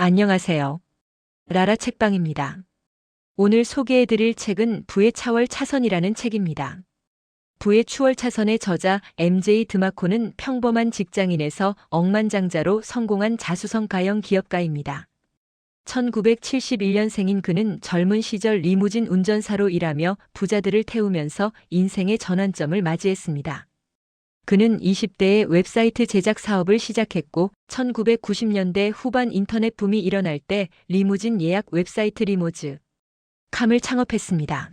안녕하세요. 라라 책방입니다. 오늘 소개해드릴 책은 부의 차월 차선이라는 책입니다. 부의 추월 차선의 저자 MJ 드마코는 평범한 직장인에서 억만장자로 성공한 자수성 가형 기업가입니다. 1971년생인 그는 젊은 시절 리무진 운전사로 일하며 부자들을 태우면서 인생의 전환점을 맞이했습니다. 그는 20대에 웹사이트 제작 사업을 시작했고 1990년대 후반 인터넷 붐이 일어날 때 리무진 예약 웹사이트 리모즈 캄을 창업했습니다.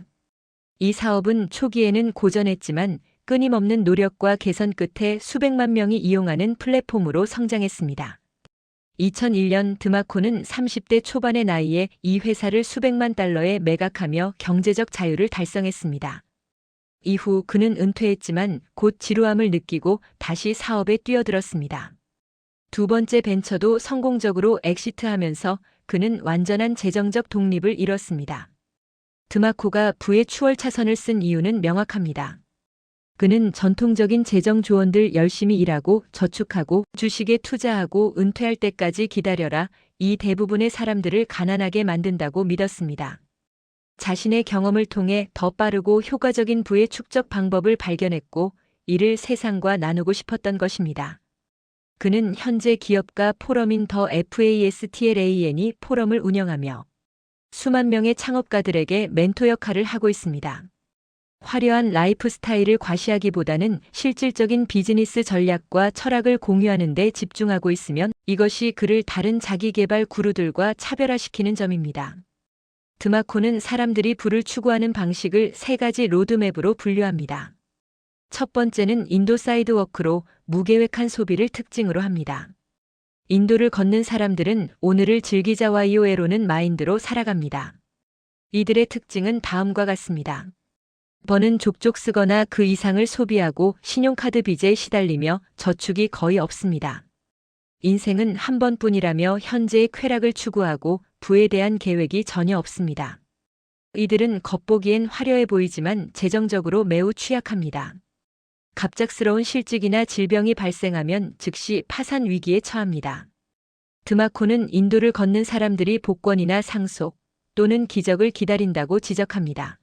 이 사업은 초기에는 고전했지만 끊임없는 노력과 개선 끝에 수백만 명이 이용하는 플랫폼으로 성장했습니다. 2001년 드마코는 30대 초반의 나이에 이 회사를 수백만 달러에 매각하며 경제적 자유를 달성했습니다. 이후 그는 은퇴했지만 곧 지루함을 느끼고 다시 사업에 뛰어들었습니다. 두 번째 벤처도 성공적으로 엑시트하면서 그는 완전한 재정적 독립을 이뤘습니다. 드마코가 부의 추월 차선을 쓴 이유는 명확합니다. 그는 전통적인 재정 조언들 열심히 일하고 저축하고 주식에 투자하고 은퇴할 때까지 기다려라, 이 대부분의 사람들을 가난하게 만든다고 믿었습니다. 자신의 경험을 통해 더 빠르고 효과적인 부의 축적 방법을 발견했고 이를 세상과 나누고 싶었던 것입니다. 그는 현재 기업가 포럼인 더 FASTLAN이 포럼을 운영하며 수만 명의 창업가들에게 멘토 역할을 하고 있습니다. 화려한 라이프 스타일을 과시하기보다는 실질적인 비즈니스 전략과 철학을 공유하는 데 집중하고 있으면 이것이 그를 다른 자기개발 구루들과 차별화시키는 점입니다. 드마코는 사람들이 부를 추구하는 방식을 세 가지 로드맵으로 분류합니다. 첫 번째는 인도 사이드워크로 무계획한 소비를 특징으로 합니다. 인도를 걷는 사람들은 오늘을 즐기자 YOLO는 마인드로 살아갑니다. 이들의 특징은 다음과 같습니다. 번은 족족 쓰거나 그 이상을 소비하고 신용카드 빚에 시달리며 저축이 거의 없습니다. 인생은 한 번뿐이라며 현재의 쾌락을 추구하고 부에 대한 계획이 전혀 없습니다. 이들은 겉보기엔 화려해 보이지만 재정적으로 매우 취약합니다. 갑작스러운 실직이나 질병이 발생하면 즉시 파산 위기에 처합니다. 드마코는 인도를 걷는 사람들이 복권이나 상속 또는 기적을 기다린다고 지적합니다.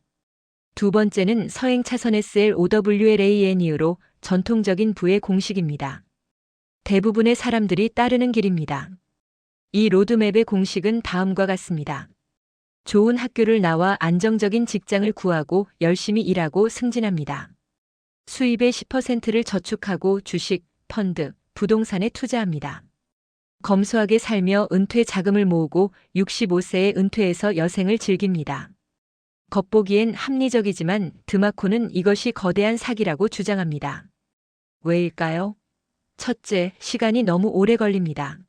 두 번째는 서행 차선 SLOWLAN으로 전통적인 부의 공식입니다. 대부분의 사람들이 따르는 길입니다. 이 로드맵의 공식은 다음과 같습니다. 좋은 학교를 나와 안정적인 직장을 구하고 열심히 일하고 승진합니다. 수입의 10%를 저축하고 주식, 펀드, 부동산에 투자합니다. 검소하게 살며 은퇴 자금을 모으고 65세에 은퇴해서 여생을 즐깁니다. 겉보기엔 합리적이지만 드마코는 이것이 거대한 사기라고 주장합니다. 왜일까요? 첫째, 시간이 너무 오래 걸립니다.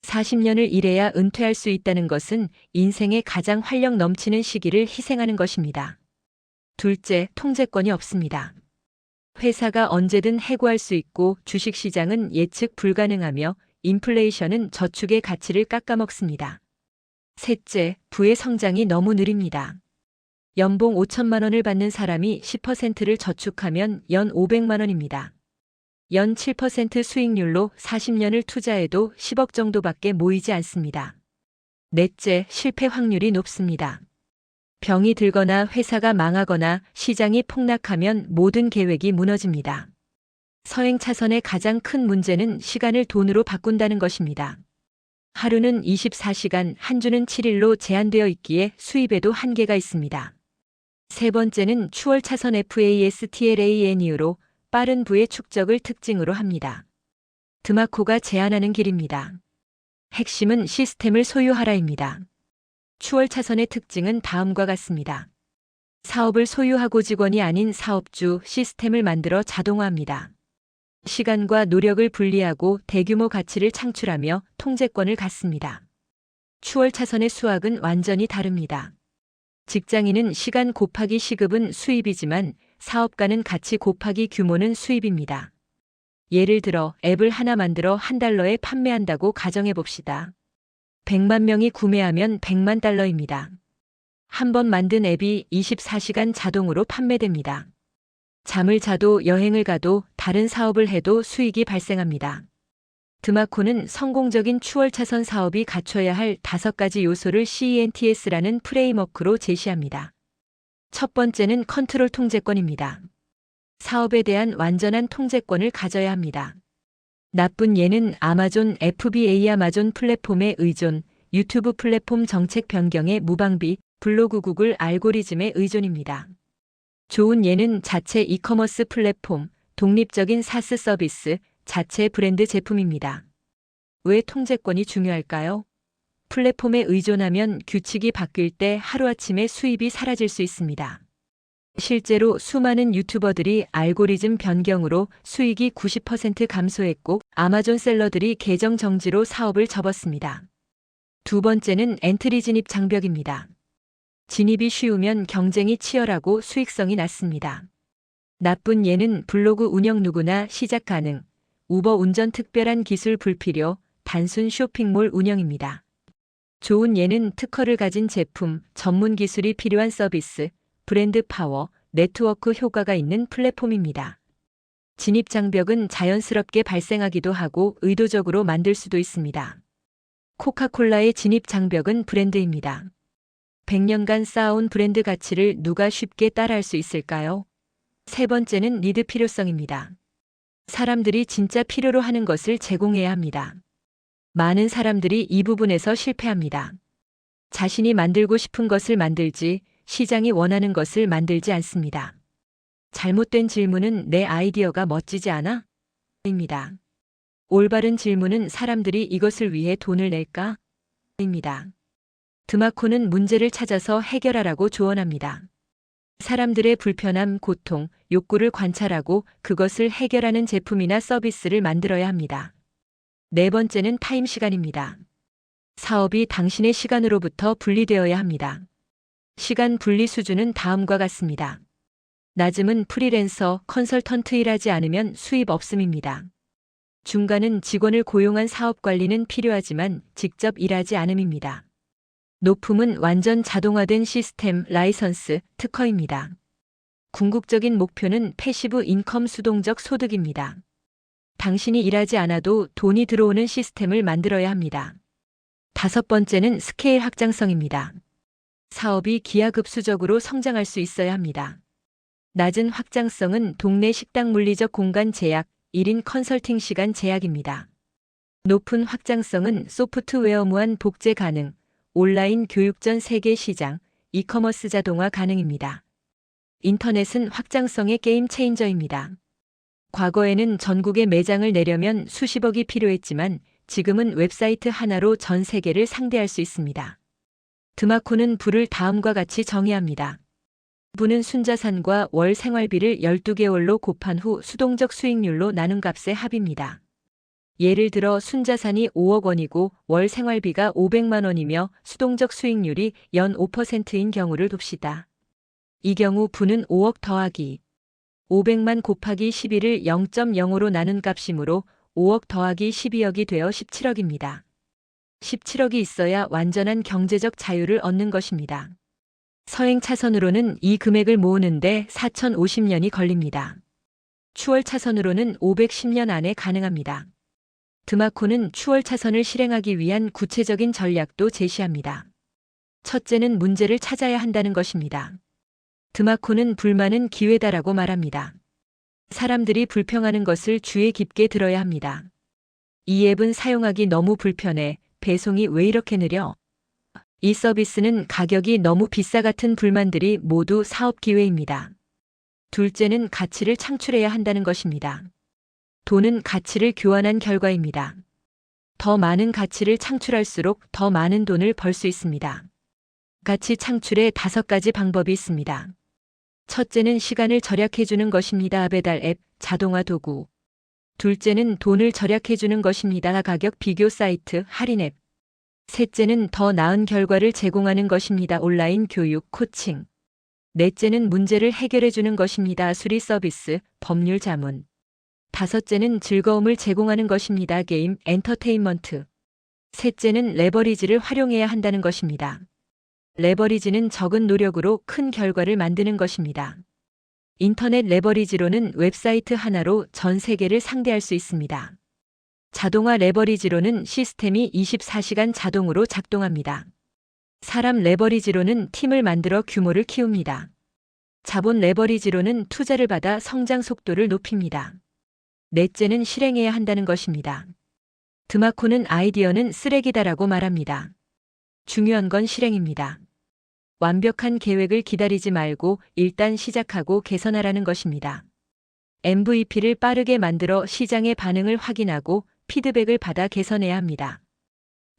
40년을 일해야 은퇴할 수 있다는 것은 인생의 가장 활력 넘치는 시기를 희생하는 것입니다. 둘째, 통제권이 없습니다. 회사가 언제든 해고할 수 있고 주식시장은 예측 불가능하며 인플레이션은 저축의 가치를 깎아먹습니다. 셋째, 부의 성장이 너무 느립니다. 연봉 5천만 원을 받는 사람이 10%를 저축하면 연 500만 원입니다. 연 7% 수익률로 40년을 투자해도 10억 정도밖에 모이지 않습니다. 넷째, 실패 확률이 높습니다. 병이 들거나 회사가 망하거나 시장이 폭락하면 모든 계획이 무너집니다. 서행 차선의 가장 큰 문제는 시간을 돈으로 바꾼다는 것입니다. 하루는 24시간, 한 주는 7일로 제한되어 있기에 수입에도 한계가 있습니다. 세 번째는 추월 차선 FASTLAN으로 빠른 부의 축적을 특징으로 합니다. 드마코가 제안하는 길입니다. 핵심은 시스템을 소유하라입니다. 추월 차선의 특징은 다음과 같습니다. 사업을 소유하고 직원이 아닌 사업주, 시스템을 만들어 자동화합니다. 시간과 노력을 분리하고 대규모 가치를 창출하며 통제권을 갖습니다. 추월 차선의 수학은 완전히 다릅니다. 직장인은 시간 곱하기 시급은 수입이지만 사업가는 가치 곱하기 규모는 수입입니다. 예를 들어 앱을 하나 만들어 $1에 판매한다고 가정해 봅시다. 100만 명이 구매하면 100만 달러입니다. 한 번 만든 앱이 24시간 자동으로 판매됩니다. 잠을 자도 여행을 가도 다른 사업을 해도 수익이 발생합니다. 드마코는 성공적인 추월 차선 사업이 갖춰야 할 5가지 요소를 CENTS라는 프레임워크로 제시합니다. 첫 번째는 컨트롤 통제권입니다. 사업에 대한 완전한 통제권을 가져야 합니다. 나쁜 예는 아마존 FBA 아마존 플랫폼의 의존, 유튜브 플랫폼 정책 변경의 무방비, 블로그 구글 알고리즘의 의존입니다. 좋은 예는 자체 이커머스 플랫폼, 독립적인 사스 서비스, 자체 브랜드 제품입니다. 왜 통제권이 중요할까요? 플랫폼에 의존하면 규칙이 바뀔 때 하루아침에 수입이 사라질 수 있습니다. 실제로 수많은 유튜버들이 알고리즘 변경으로 수익이 90% 감소했고 아마존 셀러들이 계정 정지로 사업을 접었습니다. 두 번째는 엔트리 진입 장벽입니다. 진입이 쉬우면 경쟁이 치열하고 수익성이 낮습니다. 나쁜 예는 블로그 운영 누구나 시작 가능, 우버 운전 특별한 기술 불필요, 단순 쇼핑몰 운영입니다. 좋은 예는 특허를 가진 제품, 전문 기술이 필요한 서비스, 브랜드 파워, 네트워크 효과가 있는 플랫폼입니다. 진입 장벽은 자연스럽게 발생하기도 하고 의도적으로 만들 수도 있습니다. 코카콜라의 진입 장벽은 브랜드입니다. 100년간 쌓아온 브랜드 가치를 누가 쉽게 따라할 수 있을까요? 세 번째는 니드 필요성입니다. 사람들이 진짜 필요로 하는 것을 제공해야 합니다. 많은 사람들이 이 부분에서 실패합니다. 자신이 만들고 싶은 것을 만들지 시장이 원하는 것을 만들지 않습니다. 잘못된 질문은 내 아이디어가 멋지지 않아? 입니다. 올바른 질문은 사람들이 이것을 위해 돈을 낼까? 입니다. 드마코는 문제를 찾아서 해결하라고 조언합니다. 사람들의 불편함, 고통, 욕구를 관찰하고 그것을 해결하는 제품이나 서비스를 만들어야 합니다. 네 번째는 타임 시간입니다. 사업이 당신의 시간으로부터 분리되어야 합니다. 시간 분리 수준은 다음과 같습니다. 낮음은 프리랜서, 컨설턴트 일하지 않으면 수입 없음입니다. 중간은 직원을 고용한 사업 관리는 필요하지만 직접 일하지 않음입니다. 높음은 완전 자동화된 시스템, 라이선스, 특허입니다. 궁극적인 목표는 패시브 인컴 수동적 소득입니다. 당신이 일하지 않아도 돈이 들어오는 시스템을 만들어야 합니다. 다섯 번째는 스케일 확장성입니다. 사업이 기하급수적으로 성장할 수 있어야 합니다. 낮은 확장성은 동네 식당 물리적 공간 제약, 1인 컨설팅 시간 제약입니다. 높은 확장성은 소프트웨어 무한 복제 가능, 온라인 교육 전 세계 시장, 이커머스 자동화 가능입니다. 인터넷은 확장성의 게임 체인저입니다. 과거에는 전국에 매장을 내려면 수십억이 필요했지만 지금은 웹사이트 하나로 전 세계를 상대할 수 있습니다. 드마코는 부를 다음과 같이 정의합니다. 부는 순자산과 월 생활비를 12개월로 곱한 후 수동적 수익률로 나눈 값의 합입니다. 예를 들어 순자산이 5억 원이고 월 생활비가 500만 원이며 수동적 수익률이 연 5%인 경우를 둡시다. 이 경우 부는 5억 더하기 500만 곱하기 11을 0.05로 나눈 값이므로 5억 더하기 12억이 되어 17억입니다. 17억이 있어야 완전한 경제적 자유를 얻는 것입니다. 서행 차선으로는 이 금액을 모으는데 4050년이 걸립니다. 추월 차선으로는 510년 안에 가능합니다. 드마코는 추월 차선을 실행하기 위한 구체적인 전략도 제시합니다. 첫째는 문제를 찾아야 한다는 것입니다. 드마코는 불만은 기회다라고 말합니다. 사람들이 불평하는 것을 주의 깊게 들어야 합니다. 이 앱은 사용하기 너무 불편해. 배송이 왜 이렇게 느려? 이 서비스는 가격이 너무 비싸 같은 불만들이 모두 사업 기회입니다. 둘째는 가치를 창출해야 한다는 것입니다. 돈은 가치를 교환한 결과입니다. 더 많은 가치를 창출할수록 더 많은 돈을 벌 수 있습니다. 가치 창출에 5가지 방법이 있습니다. 첫째는 시간을 절약해주는 것입니다. 배달 앱, 자동화 도구. 둘째는 돈을 절약해주는 것입니다. 가격 비교 사이트, 할인 앱. 셋째는 더 나은 결과를 제공하는 것입니다. 온라인 교육, 코칭. 넷째는 문제를 해결해주는 것입니다. 수리 서비스, 법률 자문. 다섯째는 즐거움을 제공하는 것입니다. 게임, 엔터테인먼트. 셋째는 레버리지를 활용해야 한다는 것입니다. 레버리지는 적은 노력으로 큰 결과를 만드는 것입니다. 인터넷 레버리지로는 웹사이트 하나로 전 세계를 상대할 수 있습니다. 자동화 레버리지로는 시스템이 24시간 자동으로 작동합니다. 사람 레버리지로는 팀을 만들어 규모를 키웁니다. 자본 레버리지로는 투자를 받아 성장 속도를 높입니다. 넷째는 실행해야 한다는 것입니다. 드마코는 아이디어는 쓰레기다라고 말합니다. 중요한 건 실행입니다. 완벽한 계획을 기다리지 말고 일단 시작하고 개선하라는 것입니다. MVP를 빠르게 만들어 시장의 반응을 확인하고 피드백을 받아 개선해야 합니다.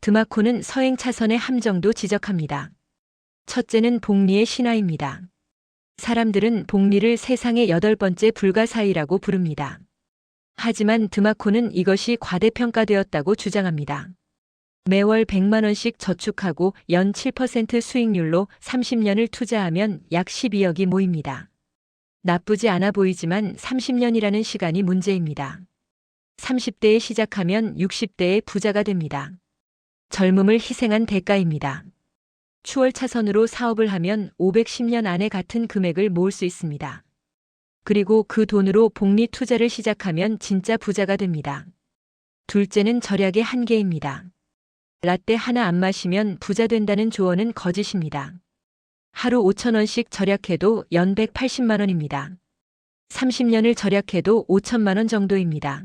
드마코는 서행 차선의 함정도 지적합니다. 첫째는 복리의 신화입니다. 사람들은 복리를 세상의 8번째 불가사의라고 부릅니다. 하지만 드마코는 이것이 과대평가되었다고 주장합니다. 매월 100만 원씩 저축하고 연 7% 수익률로 30년을 투자하면 약 12억이 모입니다. 나쁘지 않아 보이지만 30년이라는 시간이 문제입니다. 30대에 시작하면 60대에 부자가 됩니다. 젊음을 희생한 대가입니다. 추월 차선으로 사업을 하면 510년 안에 같은 금액을 모을 수 있습니다. 그리고 그 돈으로 복리 투자를 시작하면 진짜 부자가 됩니다. 둘째는 절약의 한계입니다. 라떼 하나 안 마시면 부자 된다는 조언은 거짓입니다. 하루 5,000원씩 절약해도 연 180만 원입니다. 30년을 절약해도 5천만 원 정도입니다.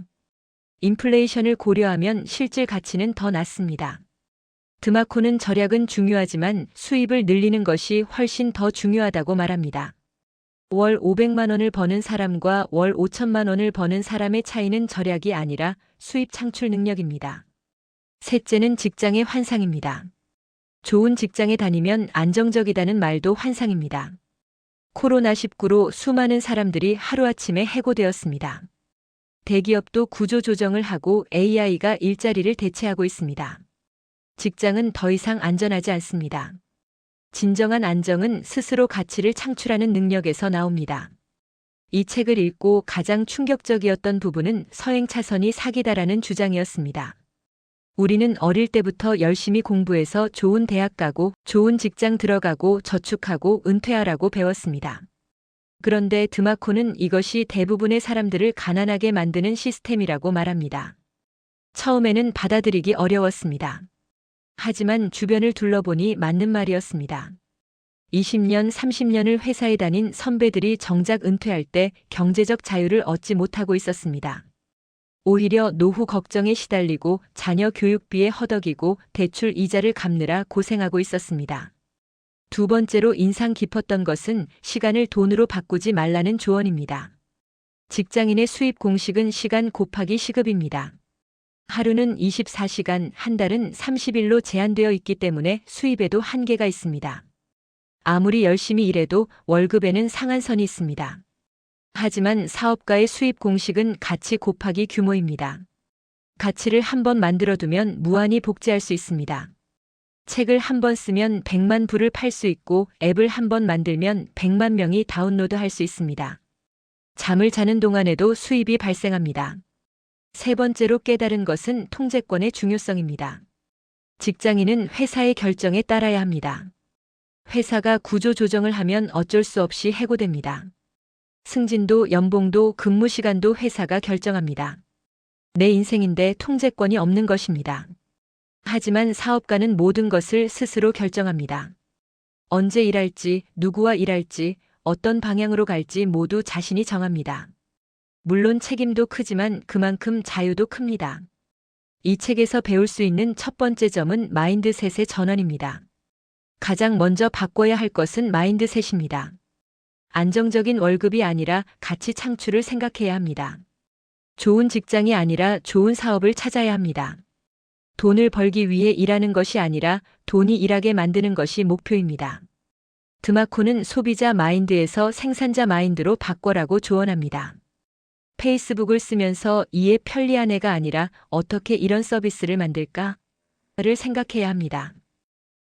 인플레이션을 고려하면 실질 가치는 더 낮습니다. 드마코는 절약은 중요하지만 수입을 늘리는 것이 훨씬 더 중요하다고 말합니다. 월 500만 원을 버는 사람과 월 5천만 원을 버는 사람의 차이는 절약이 아니라 수입 창출 능력입니다. 셋째는 직장의 환상입니다. 좋은 직장에 다니면 안정적이다는 말도 환상입니다. 코로나19로 수많은 사람들이 하루아침에 해고되었습니다. 대기업도 구조조정을 하고 AI가 일자리를 대체하고 있습니다. 직장은 더 이상 안전하지 않습니다. 진정한 안정은 스스로 가치를 창출하는 능력에서 나옵니다. 이 책을 읽고 가장 충격적이었던 부분은 서행 차선이 사기다라는 주장이었습니다. 우리는 어릴 때부터 열심히 공부해서 좋은 대학 가고 좋은 직장 들어가고 저축하고 은퇴하라고 배웠습니다. 그런데 드마코는 이것이 대부분의 사람들을 가난하게 만드는 시스템이라고 말합니다. 처음에는 받아들이기 어려웠습니다. 하지만 주변을 둘러보니 맞는 말이었습니다. 20년, 30년을 회사에 다닌 선배들이 정작 은퇴할 때 경제적 자유를 얻지 못하고 있었습니다. 오히려 노후 걱정에 시달리고 자녀 교육비에 허덕이고 대출 이자를 갚느라 고생하고 있었습니다. 두 번째로 인상 깊었던 것은 시간을 돈으로 바꾸지 말라는 조언입니다. 직장인의 수입 공식은 시간 곱하기 시급입니다. 하루는 24시간, 한 달은 30일로 제한되어 있기 때문에 수입에도 한계가 있습니다. 아무리 열심히 일해도 월급에는 상한선이 있습니다. 하지만 사업가의 수입 공식은 가치 곱하기 규모입니다. 가치를 한번 만들어두면 무한히 복제할 수 있습니다. 책을 한번 쓰면 100만 부를 팔 수 있고 앱을 한번 만들면 100만 명이 다운로드할 수 있습니다. 잠을 자는 동안에도 수입이 발생합니다. 세 번째로 깨달은 것은 통제권의 중요성입니다. 직장인은 회사의 결정에 따라야 합니다. 회사가 구조 조정을 하면 어쩔 수 없이 해고됩니다. 승진도 연봉도 근무 시간도 회사가 결정합니다. 내 인생인데 통제권이 없는 것입니다. 하지만 사업가는 모든 것을 스스로 결정합니다. 언제 일할지, 누구와 일할지, 어떤 방향으로 갈지 모두 자신이 정합니다. 물론 책임도 크지만 그만큼 자유도 큽니다. 이 책에서 배울 수 있는 첫 번째 점은 마인드셋의 전환입니다. 가장 먼저 바꿔야 할 것은 마인드셋입니다. 안정적인 월급이 아니라 가치 창출을 생각해야 합니다. 좋은 직장이 아니라 좋은 사업을 찾아야 합니다. 돈을 벌기 위해 일하는 것이 아니라 돈이 일하게 만드는 것이 목표입니다. 드마코는 소비자 마인드에서 생산자 마인드로 바꿔라고 조언합니다. 페이스북을 쓰면서 이에 편리한 애가 아니라 어떻게 이런 서비스를 만들까를 생각해야 합니다.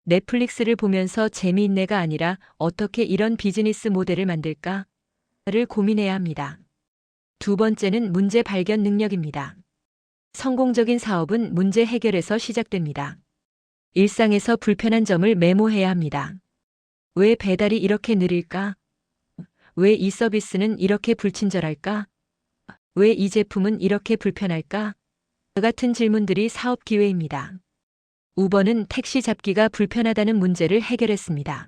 넷플릭스를 보면서 재미있네가 아니라 어떻게 이런 비즈니스 모델을 만들까를 고민해야 합니다. 두 번째는 문제 발견 능력입니다. 성공적인 사업은 문제 해결에서 시작됩니다. 일상에서 불편한 점을 메모해야 합니다. 왜 배달이 이렇게 느릴까? 왜 이 서비스는 이렇게 불친절할까? 왜 이 제품은 이렇게 불편할까? 같은 질문들이 사업 기회입니다. 우버는 택시 잡기가 불편하다는 문제를 해결했습니다.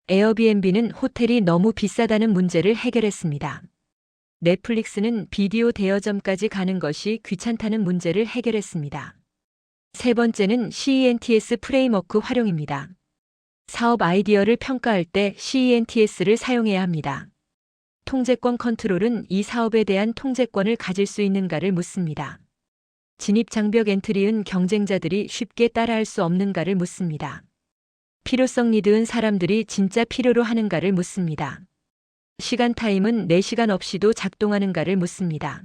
에어비앤비는 호텔이 너무 비싸다는 문제를 해결했습니다. 넷플릭스는 비디오 대여점까지 가는 것이 귀찮다는 문제를 해결했습니다. 세 번째는 CENTS 프레임워크 활용입니다. 사업 아이디어를 평가할 때 CENTS를 사용해야 합니다. 통제권 컨트롤은 이 사업에 대한 통제권을 가질 수 있는가를 묻습니다. 진입 장벽 엔트리은 경쟁자들이 쉽게 따라할 수 없는가를 묻습니다. 필요성 리드은 사람들이 진짜 필요로 하는가를 묻습니다. 시간 타임은 4시간 없이도 작동하는가를 묻습니다.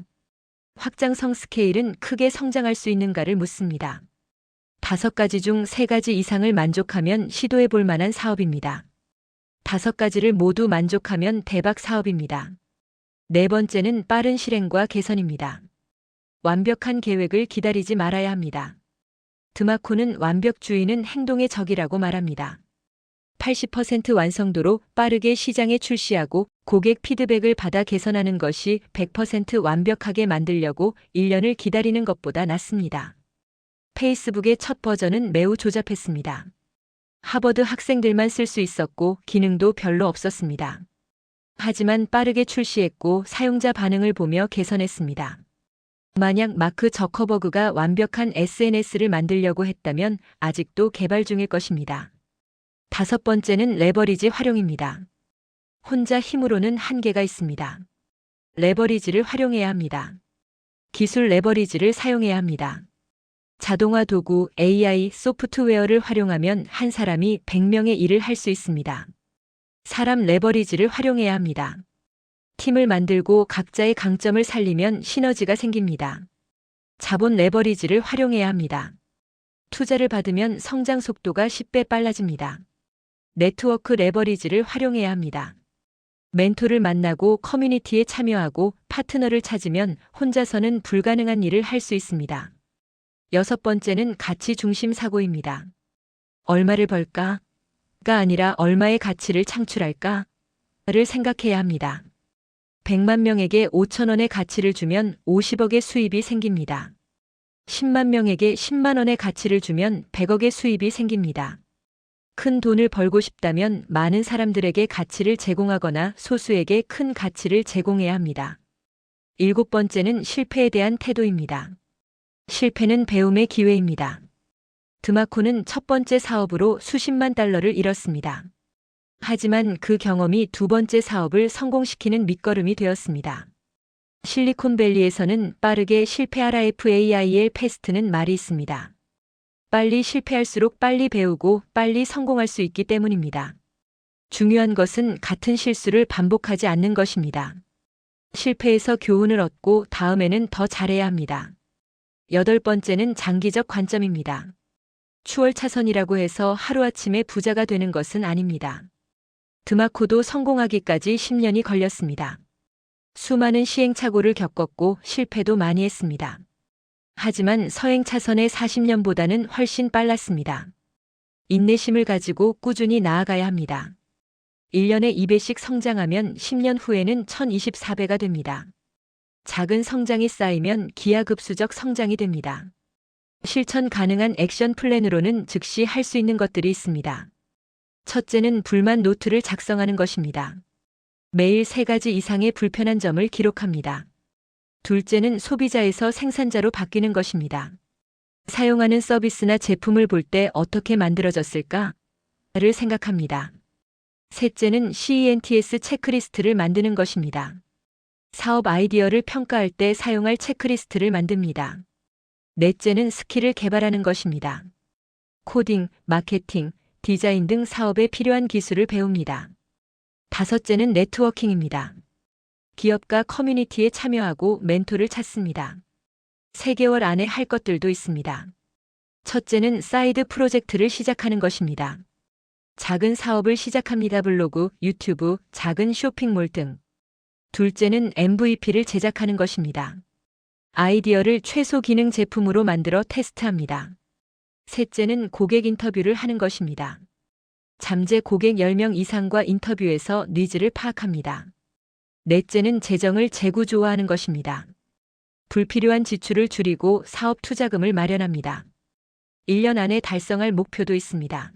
확장성 스케일은 크게 성장할 수 있는가를 묻습니다. 5가지 중 3가지 이상을 만족하면 시도해 볼 만한 사업입니다. 5가지를 모두 만족하면 대박 사업입니다. 네 번째는 빠른 실행과 개선입니다. 완벽한 계획을 기다리지 말아야 합니다. 드마코는 완벽주의는 행동의 적이라고 말합니다. 80% 완성도로 빠르게 시장에 출시하고 고객 피드백을 받아 개선하는 것이 100% 완벽하게 만들려고 1년을 기다리는 것보다 낫습니다. 페이스북의 첫 버전은 매우 조잡했습니다. 하버드 학생들만 쓸 수 있었고 기능도 별로 없었습니다. 하지만 빠르게 출시했고 사용자 반응을 보며 개선했습니다. 만약 마크 저커버그가 완벽한 SNS를 만들려고 했다면 아직도 개발 중일 것입니다. 5번째는 레버리지 활용입니다. 혼자 힘으로는 한계가 있습니다. 레버리지를 활용해야 합니다. 기술 레버리지를 사용해야 합니다. 자동화 도구, AI, 소프트웨어를 활용하면 한 사람이 100명의 일을 할 수 있습니다. 사람 레버리지를 활용해야 합니다. 팀을 만들고 각자의 강점을 살리면 시너지가 생깁니다. 자본 레버리지를 활용해야 합니다. 투자를 받으면 성장 속도가 10배 빨라집니다. 네트워크 레버리지를 활용해야 합니다. 멘토를 만나고 커뮤니티에 참여하고 파트너를 찾으면 혼자서는 불가능한 일을 할 수 있습니다. 6번째는 가치 중심 사고입니다. 얼마를 벌까?가 아니라 얼마의 가치를 창출할까?를 생각해야 합니다. 100만 명에게 5,000원의 가치를 주면 50억의 수입이 생깁니다. 10만 명에게 10만 원의 가치를 주면 100억의 수입이 생깁니다. 큰 돈을 벌고 싶다면 많은 사람들에게 가치를 제공하거나 소수에게 큰 가치를 제공해야 합니다. 7번째는 실패에 대한 태도입니다. 실패는 배움의 기회입니다. 드마코는 첫 번째 사업으로 수십만 달러를 잃었습니다. 하지만 그 경험이 두 번째 사업을 성공시키는 밑거름이 되었습니다. 실리콘밸리에서는 빠르게 실패하라 FAIL 패스트는 말이 있습니다. 빨리 실패할수록 빨리 배우고 빨리 성공할 수 있기 때문입니다. 중요한 것은 같은 실수를 반복하지 않는 것입니다. 실패에서 교훈을 얻고 다음에는 더 잘해야 합니다. 8번째는 장기적 관점입니다. 추월차선이라고 해서 하루아침에 부자가 되는 것은 아닙니다. 드마코도 성공하기까지 10년이 걸렸습니다. 수많은 시행착오를 겪었고 실패도 많이 했습니다. 하지만 서행차선의 40년보다는 훨씬 빨랐습니다. 인내심을 가지고 꾸준히 나아가야 합니다. 1년에 2배씩 성장하면 10년 후에는 1024배가 됩니다. 작은 성장이 쌓이면 기하급수적 성장이 됩니다. 실천 가능한 액션 플랜으로는 즉시 할 수 있는 것들이 있습니다. 첫째는 불만 노트를 작성하는 것입니다. 매일 3가지 이상의 불편한 점을 기록합니다. 둘째는 소비자에서 생산자로 바뀌는 것입니다. 사용하는 서비스나 제품을 볼 때 어떻게 만들어졌을까를 생각합니다. 셋째는 CENTS 체크리스트를 만드는 것입니다. 사업 아이디어를 평가할 때 사용할 체크리스트를 만듭니다. 넷째는 스킬을 개발하는 것입니다. 코딩, 마케팅, 디자인 등 사업에 필요한 기술을 배웁니다. 5째는 네트워킹입니다. 기업과 커뮤니티에 참여하고 멘토를 찾습니다. 3개월 안에 할 것들도 있습니다. 첫째는 사이드 프로젝트를 시작하는 것입니다. 작은 사업을 시작합니다. 블로그, 유튜브, 작은 쇼핑몰 등. 둘째는 MVP를 제작하는 것입니다. 아이디어를 최소 기능 제품으로 만들어 테스트합니다. 셋째는 고객 인터뷰를 하는 것입니다. 잠재 고객 10명 이상과 인터뷰에서 니즈를 파악합니다. 넷째는 재정을 재구조화하는 것입니다. 불필요한 지출을 줄이고 사업 투자금을 마련합니다. 1년 안에 달성할 목표도 있습니다.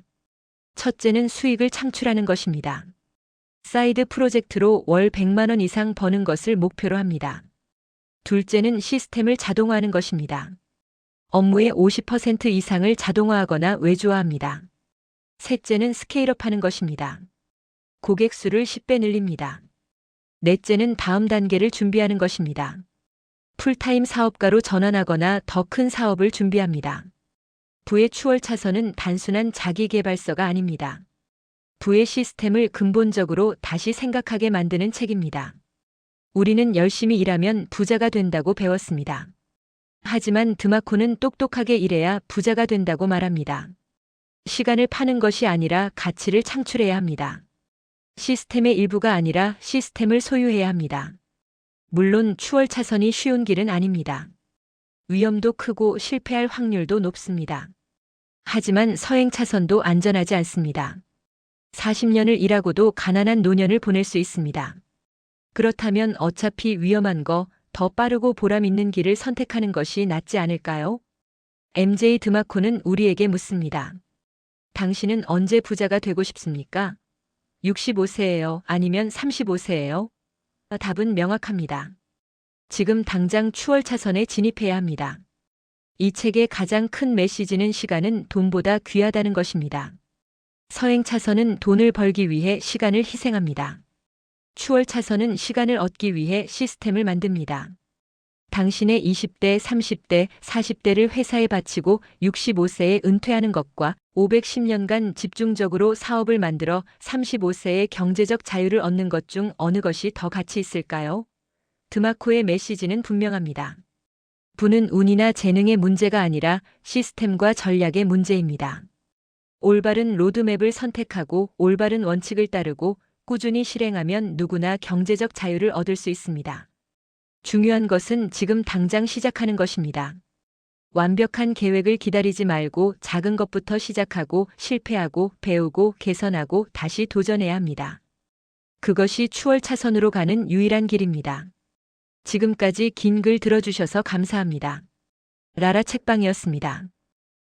첫째는 수익을 창출하는 것입니다. 사이드 프로젝트로 월 100만 원 이상 버는 것을 목표로 합니다. 둘째는 시스템을 자동화하는 것입니다. 업무의 50% 이상을 자동화하거나 외주화합니다. 셋째는 스케일업하는 것입니다. 고객 수를 10배 늘립니다. 넷째는 다음 단계를 준비하는 것입니다. 풀타임 사업가로 전환하거나 더 큰 사업을 준비합니다. 부의 추월 차선은 단순한 자기계발서가 아닙니다. 부의 시스템을 근본적으로 다시 생각하게 만드는 책입니다. 우리는 열심히 일하면 부자가 된다고 배웠습니다. 하지만 드마코는 똑똑하게 일해야 부자가 된다고 말합니다. 시간을 파는 것이 아니라 가치를 창출해야 합니다. 시스템의 일부가 아니라 시스템을 소유해야 합니다. 물론 추월 차선이 쉬운 길은 아닙니다. 위험도 크고 실패할 확률도 높습니다. 하지만 서행 차선도 안전하지 않습니다. 40년을 일하고도 가난한 노년을 보낼 수 있습니다. 그렇다면 어차피 위험한 거 더 빠르고 보람 있는 길을 선택하는 것이 낫지 않을까요? MJ 드마코는 우리에게 묻습니다. 당신은 언제 부자가 되고 싶습니까? 65세예요? 아니면 35세예요? 답은 명확합니다. 지금 당장 추월 차선에 진입해야 합니다. 이 책의 가장 큰 메시지는 시간은 돈보다 귀하다는 것입니다. 서행 차선은 돈을 벌기 위해 시간을 희생합니다. 추월 차선은 시간을 얻기 위해 시스템을 만듭니다. 당신의 20대, 30대, 40대를 회사에 바치고 65세에 은퇴하는 것과 510년간 집중적으로 사업을 만들어 35세에 경제적 자유를 얻는 것 중 어느 것이 더 가치 있을까요? 드마코의 메시지는 분명합니다. 부는 운이나 재능의 문제가 아니라 시스템과 전략의 문제입니다. 올바른 로드맵을 선택하고 올바른 원칙을 따르고 꾸준히 실행하면 누구나 경제적 자유를 얻을 수 있습니다. 중요한 것은 지금 당장 시작하는 것입니다. 완벽한 계획을 기다리지 말고 작은 것부터 시작하고 실패하고 배우고 개선하고 다시 도전해야 합니다. 그것이 추월 차선으로 가는 유일한 길입니다. 지금까지 긴 글 들어주셔서 감사합니다. 라라 책방이었습니다.